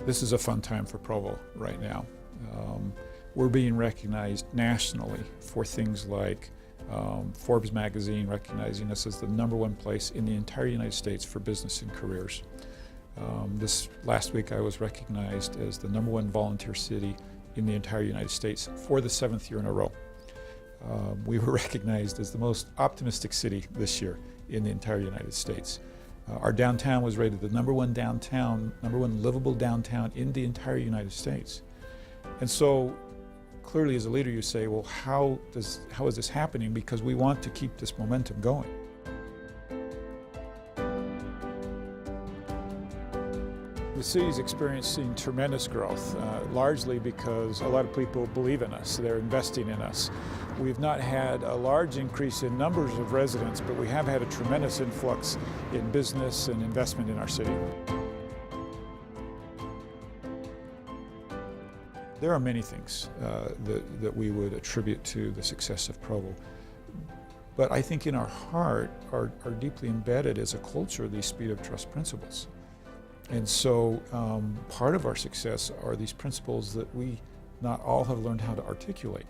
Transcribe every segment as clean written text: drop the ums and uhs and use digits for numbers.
This is a fun time for Provo right now. We're being recognized nationally for things like Forbes magazine recognizing us as the #1 place in the entire United States for business and careers. This last week I was recognized as the #1 volunteer city in the entire United States for the 7th year in a row. We were recognized as the most optimistic city this year in the entire United States. Our downtown was rated the #1 downtown, #1 livable downtown in the entire United States. And so clearly as a leader you say, well, how is this happening? Because we want to keep this momentum going. The city's experiencing tremendous growth, largely because a lot of people believe in us. They're investing in us. We've not had a large increase in numbers of residents, but we have had a tremendous influx in business and investment in our city. There are many things that we would attribute to the success of Provo. But I think in our heart are deeply embedded as a culture these speed of trust principles. And so part of our success are these principles that we not all have learned how to articulate.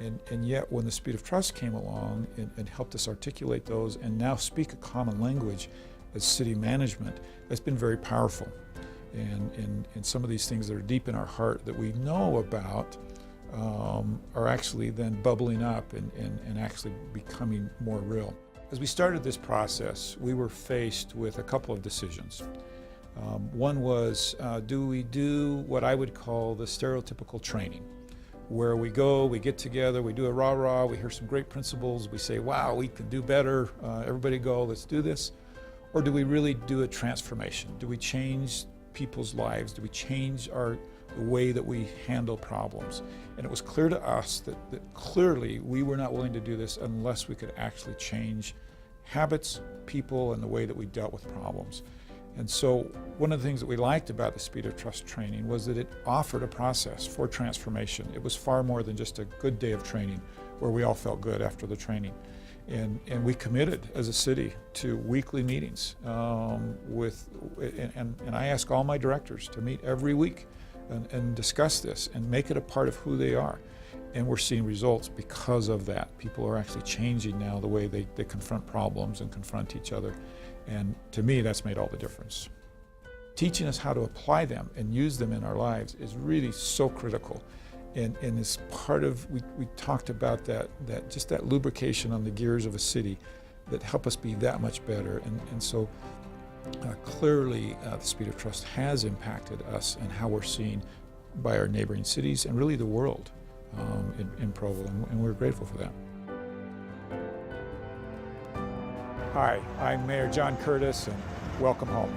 And yet when the speed of trust came along and helped us articulate those and now speak a common language as city management, that's been very powerful. And some of these things that are deep in our heart that we know about are actually then bubbling up and actually becoming more real. As we started this process, we were faced with a couple of decisions. One was, do we do what I would call the stereotypical training, where we go, we get together, we do a rah-rah, we hear some great principles, we say, wow, we can do better, everybody go, let's do this? Or do we really do a transformation? Do we change people's lives? Do we change the way that we handle problems? And it was clear to us that clearly we were not willing to do this unless we could actually change habits, people, and the way that we dealt with problems. And so one of the things that we liked about the Speed of Trust training was that it offered a process for transformation. It was far more than just a good day of training where we all felt good after the training. And we committed as a city to weekly meetings and I ask all my directors to meet every week and discuss this and make it a part of who they are. And we're seeing results because of that. People are actually changing now the way they confront problems and confront each other. And to me, that's made all the difference. Teaching us how to apply them and use them in our lives is really so critical. And as part of, we talked about just that lubrication on the gears of a city that help us be that much better. And so clearly the Speed of Trust has impacted us and how we're seen by our neighboring cities and really the world in Provo, and we're grateful for that. Hi, I'm Mayor John Curtis, and welcome home.